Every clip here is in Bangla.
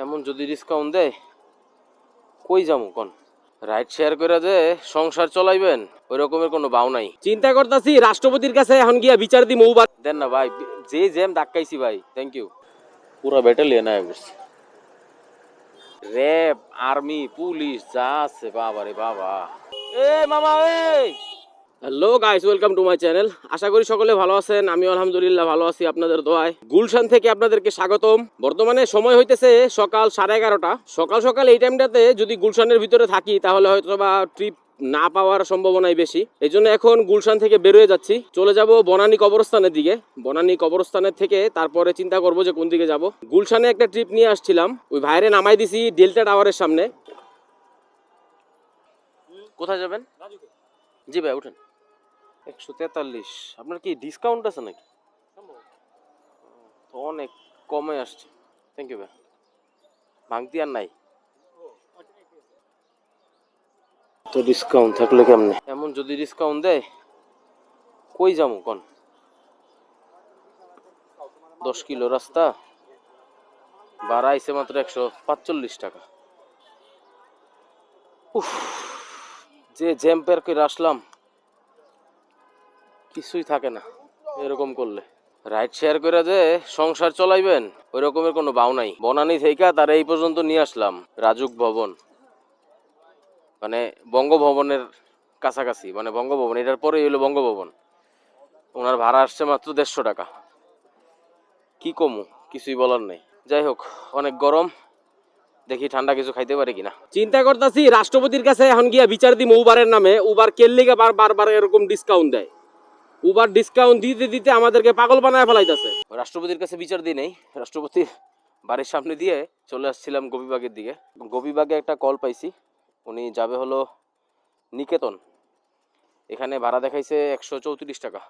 এমন যদি ডিসকাউন্ট দেয় কই যামু কোন? রাইড শেয়ার করে যে সংসার চলাইবেন ওই রকমের কোনো বাউ নাই। চিন্তা করতেছি রাষ্ট্রপতির কাছে এখন গিয়া বিচার দিমু। দেন না ভাই, যে জ্যাম ধাক্কাইছি ভাই, থ্যাংক ইউ। পুরা ব্যাটালিয়ন আয় বসছে, র্যাব, আর্মি, পুলিশ যা আছে, বাবা রে বাবা। এ মামা এই, hello guys, welcome to my channel. আশা করি সকলে ভালো আছেন। আমি আলহামদুলিল্লাহ ভালো আছি আপনাদের দোয়ায়। গুলশান থেকে আপনাদেরকে স্বাগতম। বর্তমানে সময় হইতেছে সকাল 11:30। সকাল সকাল এই টাইমটাতে যদি গুলশানের ভিতরে থাকি তাহলে হয়তো বা ট্রিপ না পাওয়ার সম্ভাবনাই বেশি। এই জন্য এখন গুলশান থেকে বেরোয় যাচ্ছি, চলে যাব বনানী কবরস্থানের দিকে। বনানী কবরস্থানের থেকে তারপরে চিন্তা করবো যে কোন দিকে যাব। গুলশানে একটা ট্রিপ নিয়ে আসছিলাম, ওই ভাইরে নামাই দিছি ডেল্টা টাওয়ারের সামনে। কোথায় যাবেন? জি ভাই উঠেন। 143। আপনার কি ডিসকাউন্ট আছে নাকি? তো অনেক কমে আসছে, থ্যাংক ইউ ভাই। ভাঙতি আর নাই তো, ডিসকাউন্ট থাকলে কেমনে? এমন যদি ডিসকাউন্ট দেয় কই যামু কোন? 10 কিলো রাস্তা, ভাড়া আইছে মাত্র 145 টাকা। উফ, যে জ্যাম পের করে আসলাম, কিছুই থাকে না এরকম করলে। রাইড শেয়ার করে যে সংসার চলাইবেন ওই রকমের কোনো বাউ নাই। বনানী থেকে তার এই পর্যন্ত নিয়ে আসলাম রাজুক ভবন, মানে বঙ্গভবনের কাছাকাছি, মানে বঙ্গভবন এটার পরেই হলো বঙ্গভবন। ওনার ভাড়া আসছে মাত্র 150 টাকা। কি কমু, কিছুই বলার নেই। যাই হোক, অনেক গরম, দেখি ঠান্ডা কিছু খাইতে পারি কিনা। চিন্তা করতেছি রাষ্ট্রপতির কাছে এখন গিয়া বিচার দিম উবারের নামে। উবার কেল্লিকে বারবার এরকম ডিসকাউন্ট দেয়। উবার ডিসকাউন্ট দিতে দিতে আমাদেরকে পাগল বানায় ফেলাইতেছে। রাষ্ট্রপতির কাছে বিচার দিই নেই, রাষ্ট্রপতির বাড়ির সামনে দিয়ে চলে আসছিলাম গোপীবাগের দিকে। গোপীবাগে একটা কল পাইছি, উনি যাবে হলো নিকেতন। এখানে ভাড়া দেখাইছে 134 টাকা।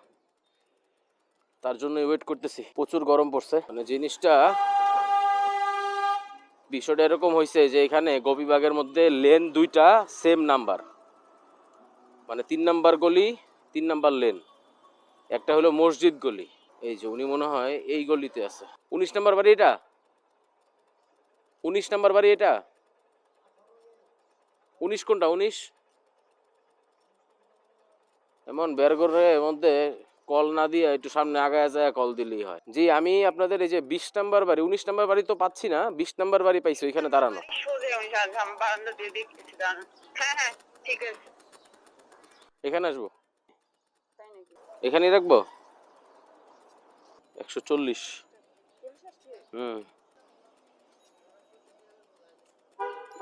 তার জন্য ওয়েট করতেছি। প্রচুর গরম পড়ছে। মানে জিনিসটা, বিষয়টা এরকম হয়েছে যে এখানে গোপীবাগের মধ্যে লেন দুইটা সেম নাম্বার, মানে 3 নাম্বার গলি, 3 নাম্বার লেন। একটা হলো মসজিদ গলি, এই যে উনি মনে হয় এই গলিতে আছে। 19 নাম্বার বাড়ি এটা, 19 নাম্বার বাড়ি এটা। 19 কোনটা? 19 এমন বের করে মধ্যে কল না দিয়ে একটু সামনে আগায় যায় কল দিলেই হয়। জি, আমি আপনাদের এই যে 20 নাম্বার বাড়ি, 19 নাম্বার বাড়ি তো পাচ্ছি না, 20 নাম্বার বাড়ি পাইছি, ওইখানে দাঁড়ানো। এখানে আসবো, এখানেই রাখবো। 140।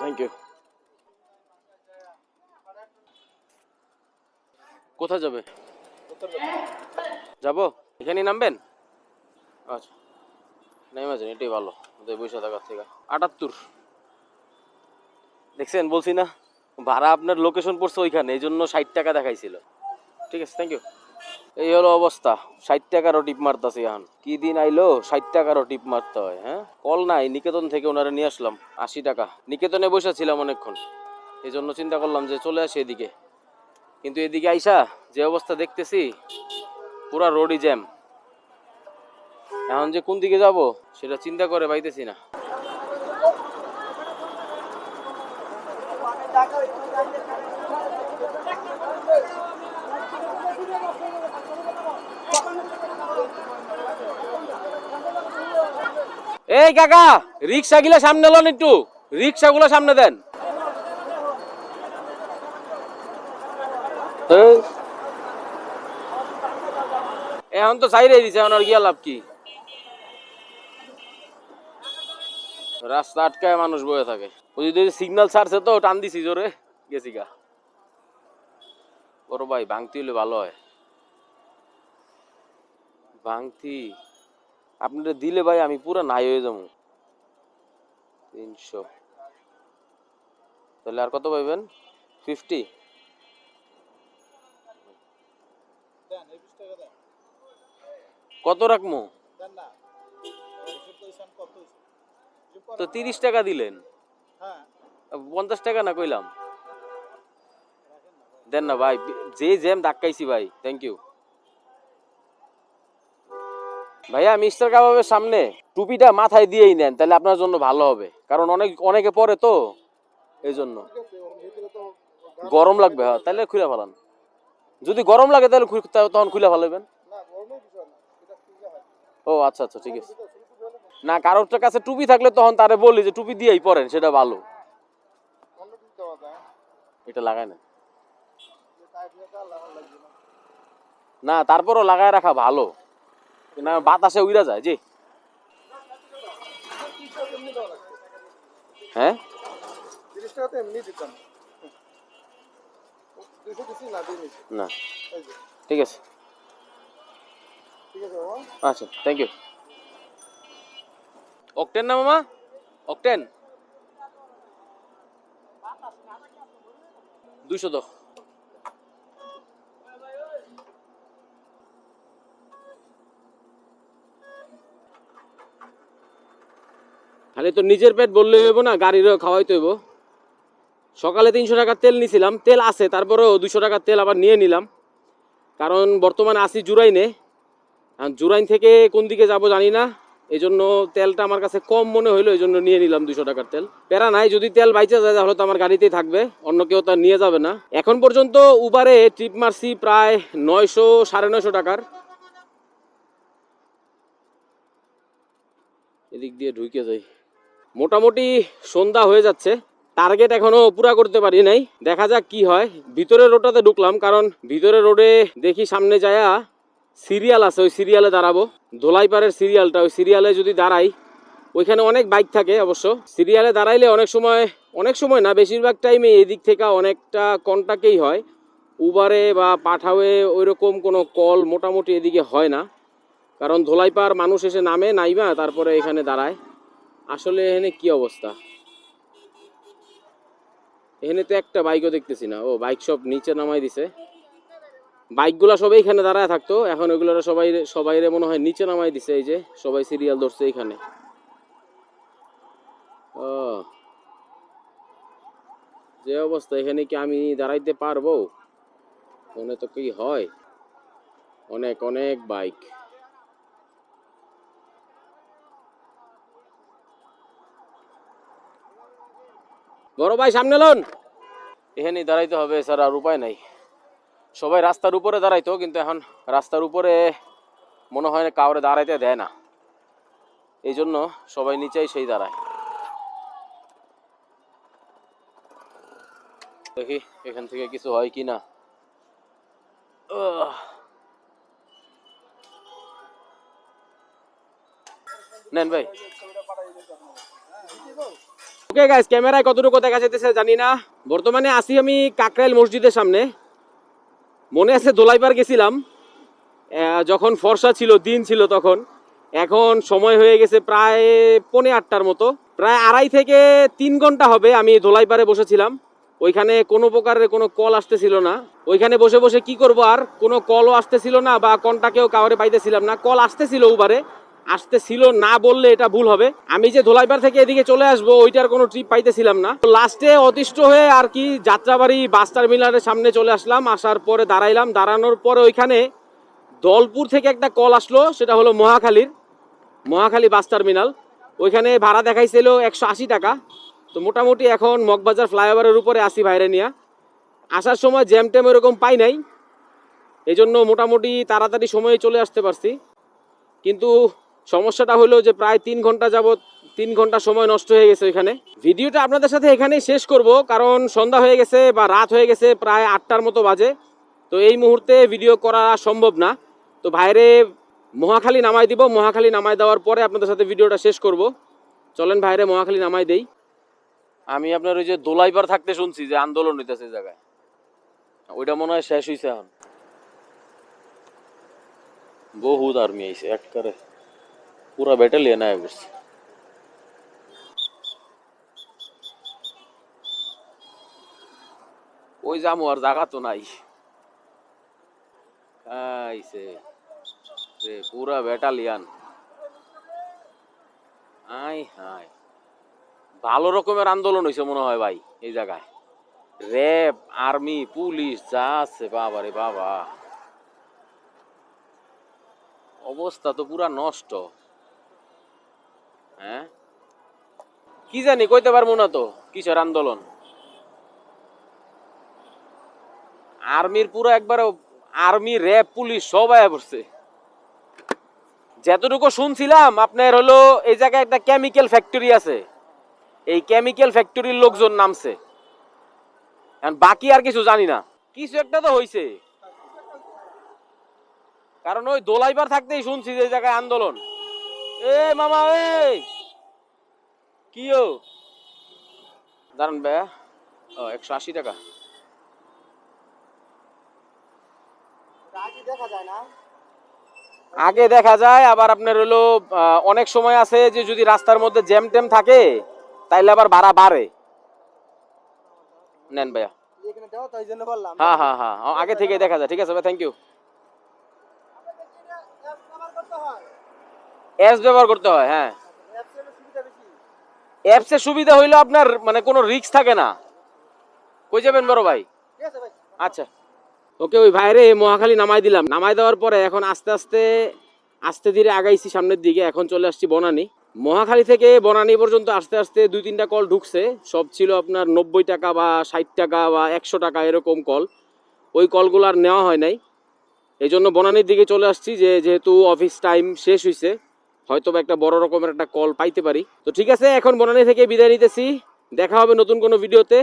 Thank you. কোথায় যাবে? যাবো, এখানেই নামবেন? আচ্ছা, নেমে যান, এটাই ভালো বৈশা থাকার থেকে। 78 দেখছেন, বলছি না ভাড়া আপনার লোকেশন পড়ছে ওইখানে, এই জন্য 60 টাকা দেখাইছিল। ঠিক আছে, থ্যাংক ইউ। এই হলো অবস্থা, 60 টাকারও টিপ মারতেছি এখন। কি দিন আইলো 60 টাকারও টিপ মারতে হয়? হ্যাঁ, কল নাই, নিকেতন থেকে ওনারা নিয়ে আসলাম 80 টাকা। নিকেতনে বসেছিলাম অনেকক্ষণ, এই জন্য চিন্তা করলাম যে চলে আসি এদিকে। কিন্তু এদিকে আইসা যে অবস্থা দেখতেছি, পুরা রোডই জ্যাম। এখন যে কোন দিকে যাব সেটা চিন্তা করে পাইতেছি না। এই কাকা, রিক্সা গুলা সামনে লন, একটু রিক্সা গুলা সামনে দেন। এখন তো সাইরে দিছে, এখন আর গিয়া লাভ কি? রাস্তা আটকায় মানুষ বয়ে থাকে। ওই যে সিগন্যাল ছাড়ছে তো টান দিছি জোরে, গেছি গা। বড় ভাই ভাঙতি হলে ভালো হয়। ভাঙতি আপনাদের দিলে ভাই আমি পুরা নাই হয়ে যাবো। 300 তাহলে আর কত পাইবেন? 50। কত রাখবো? তো 30 টাকা দিলেন, 50 টাকা না কইলাম। দেন না ভাই, যে জ্যাম ধাক্কাইছি ভাই, থ্যাংক ইউ। ভাইয়া মিস্টার কাবাবের সামনে টুপিটা মাথায় দিয়েই নেন, তাহলে আপনার জন্য ভালো হবে, কারণ অনেকে পরে তো এই জন্য। গরম লাগবে, হ্যাঁ, তাহলে খুলে ফেলান। যদি গরম লাগে তাহলে তখন খুলে ফেলাবেন। ও আচ্ছা আচ্ছা, ঠিক আছে। না, কারোর কাছে টুপি থাকলে তখন তারে বলি যে টুপি দিয়েই পরেন, সেটা ভালো। এটা লাগায় না, না তারপরও লাগায় রাখা ভালো, না বাতাসে উড়া যায়। জি হ্যাঁ, না ঠিক আছে, আচ্ছা থ্যাংক ইউ। অকটেন না মামা, অকটেন 200 দাও। খালি তো নিজের পেট বললে হইব না, গাড়িরও খাওয়াইতে হইব। সকালে 300 টাকার তেল নিছিলাম, তেল আছে, তারপরেও 200 টাকার তেল আবার নিয়ে নিলাম, কারণ বর্তমানে আসি জুরাইনে। জুরাইন থেকে কোন দিকে যাব জানি না, এই জন্য তেলটা আমার কাছে কম মনে হইলো, এই জন্য নিয়ে নিলাম 200 টাকার তেল। প্যারা নাই, যদি তেল বাইচা যায় তাহলে তো আমার গাড়িতেই থাকবে, অন্য কেউ তো নিয়ে যাবে না। এখন পর্যন্ত উবারে ট্রিপ মারছি প্রায় 900 950 টাকার। এদিক দিয়ে ঢুকে যাই। মোটামুটি সন্ধ্যা হয়ে যাচ্ছে, টার্গেট এখনো পুরা করতে পারি নাই, দেখা যাক কি হয়। ভিতরের রোডটাতে ঢুকলাম, কারণ ভিতরের রোডে দেখি সামনে যায়া সিরিয়াল আছে, ওই সিরিয়ালে দাঁড়াবো। ধোলাইপাড়ের সিরিয়ালটা, ওই সিরিয়ালে যদি দাঁড়াই, ওইখানে অনেক বাইক থাকে অবশ্য। সিরিয়ালে দাঁড়াইলে অনেক সময় না, বেশিরভাগ টাইমে এদিক থেকে অনেকটা কন্টাক্টেই হয়। উবারে বা পাঠাওয়ে ওইরকম কোনো কল মোটামুটি এদিকে হয় না, কারণ ধোলাইপাড় মানুষ এসে নামে, নাইবা তারপরে এখানে দাঁড়ায়। আসলে এখানে কি অবস্থা, এখানে তো একটা বাইকও দেখতেছি না। ও, বাইক সব নিচে নামাই দিছে, বাইকগুলা সবাই এখানে দাঁড়ায় থাকতো, এখন ওইগুলো সবাই মনে হয় নিচে নামাই দিছে। এই যে সবাই সিরিয়াল ধরছে এখানে। ও, যে অবস্থা, এখানে কি আমি দাঁড়াইতে পারবো? মনে তো কি হয়, অনেক অনেক বাইক। বড় ভাই সামনে লোন, এখানেই দাঁড়াইতে হবে, স্যার, আর উপায় নাই। সবাই রাস্তার উপরে দাঁড়াইতো, কিন্তু এখন রাস্তার উপরে মনে হয় কাউরে দাঁড়াইতে দেয় না, এই জন্য সবাই নিচেই সেই দাঁড়ায়। দেখি এখান থেকে কিছু হয় কি না। নেন ভাই। ওকে গাইস, ক্যামেরায় কতটুকু দেখা যাইতেছে জানি না। বর্তমানে আসি আমি কাকরাইল মসজিদের সামনে। মনে আছে দোলাইপাড় গেছিলাম যখন ফর্সা ছিল, দিন ছিল তখন। এখন সময় হয়ে গেছে প্রায় 7:45টার মতো, প্রায় 2.5 থেকে 3 ঘন্টা হবে আমি দোলাইপাড়ে বসেছিলাম। ওইখানে কোনো প্রকারের কোনো কল আসতেছিল না, ওইখানে বসে বসে কি করব, আর কোনো কলও আসতেছিল না বা কন্টাক্টেও কাউরে পাইতেছিলাম না। কল আসতেছিল উবারে, আসতেছিল না বললে এটা ভুল হবে। আমি যে ধোলাইপাড় থেকে এদিকে চলে আসবো, ওইটার কোনো ট্রিপ পাইতেছিলাম না। লাস্টে অতিষ্ঠ হয়ে আর কি যাত্রাবাড়ি বাস টার্মিনালের সামনে চলে আসলাম, আসার পরে দাঁড়াইলাম, দাঁড়ানোর পরে ওইখানে দলপুর থেকে একটা কল আসলো, সেটা হলো মহাখালী বাস টার্মিনাল। ওইখানে ভাড়া দেখাইছিল 180 টাকা। তো মোটামুটি এখন মগবাজার ফ্লাইওভারের উপরে আসি ভাইরে নিয়ে। আসার সময় জ্যাম ট্যাম এরকম পাই নাই, এই জন্য মোটামুটি তাড়াতাড়ি সময়ে চলে আসতে পারছি। কিন্তু সমস্যাটা হলো যে প্রায় 3 ঘন্টা যাবত 3 ঘন্টা সময় নষ্ট হয়ে গেছে ওইখানে। ভিডিওটা আপনাদের সাথে এখানেই শেষ করব, কারণ সন্ধ্যা হয়ে গেছে বা রাত হয়ে গেছে, প্রায় 8টার মতো বাজে। তো এই মুহূর্তে ভিডিও করা সম্ভব না। তো ভাইরে মহাখালী নামাই দিব, মহাখালী নামাই দেওয়ার পরে আপনাদের সাথে ভিডিওটা শেষ করব। চলেন ভাইরে মহাখালী নামাই দেই। আমি আপনার ওই যে দোলাইপাড় থাকতে শুনছি যে আন্দোলন হইতেছে এই জায়গায়, ওইটা মনে হয় শেষ হইছে এখন। বহুত আর্মি আইছে, একবারে পুরা ব্যাটালিয়ন আয় পড়ছে। ওই যামু, আর জায়গা তো নাই। আইছে রে পুরা ব্যাটালিয়ন। আই হাই, ভালো রকমের আন্দোলন হয়েছে মনে হয় ভাই এই জায়গায়। র্যাব, আর্মি, পুলিশ যা আছে, বাবা রে বাবা, অবস্থা তো পুরা নষ্ট। হ্যাঁ, কি জানি কইতে পারবো না তো কিসের আন্দোলন। আর্মির পুরো একবার, আর্মি র্যাব পুলিশ সব আয়া পড়ছে। যতটুকু শুনছিলাম আপনার হলো এই জায়গায় একটা কেমিক্যাল ফ্যাক্টরি আছে, এই কেমিক্যাল ফ্যাক্টরির লোকজন নামছে। এখন বাকি আর কিছু জানি না, কিছু একটা তো হইছে, কারণ ওই দোলাইবার থাকতেই শুনছি যে এই জায়গায় আন্দোলন। এ মামা এই কি ও, দাঁড়ান ভাইয়া। ও 180 টাকা। আগে দেখা যায়, আবার আপনার হলো অনেক সময় আছে যে যদি রাস্তার মধ্যে জ্যাম ট্যাম থাকে তাইলে আবার ভাড়া বাড়ে। নেন ভাইয়া। হ্যাঁ হ্যাঁ হ্যাঁ, আগে থেকে দেখা যায়। ঠিক আছে ভাই, থ্যাংক ইউ। অ্যাপস ব্যবহার করতে হয়, হ্যাঁ। অ্যাপসের সুবিধা হইলো আপনার মানে কোনো রিস্ক থাকে না। কই যাবেন বড় ভাই? আচ্ছা, ওকে। ওই ভাইরে মহাখালী নামাই দিলাম, নামাই দেওয়ার পরে এখন আস্তে আস্তে আস্তে ধীরে আগাইছি সামনের দিকে। এখন চলে আসছি বনানী। মহাখালী থেকে বনানী পর্যন্ত আস্তে আস্তে 2-3টা কল ঢুকছে, সব ছিল আপনার 90 টাকা বা 60 টাকা বা 100 টাকা এরকম কল। ওই কলগুলো আর নেওয়া হয় নাই, এই জন্য বনানীর দিকে চলে আসছি। যেহেতু অফিস টাইম শেষ হয়েছে, হয়তো বা একটা বড় রকমের একটা কল পাইতে পারি। তো ঠিক আছে, এখন বনানী থেকে বিদায় নিতেছি। দেখা হবে নতুন কোনো ভিডিওতে।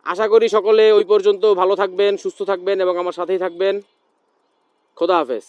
আশা করি সকলে ওই পর্যন্ত ভালো থাকবেন, সুস্থ থাকবেন এবং আমার সাথেই থাকবেন। খোদা হাফেজ।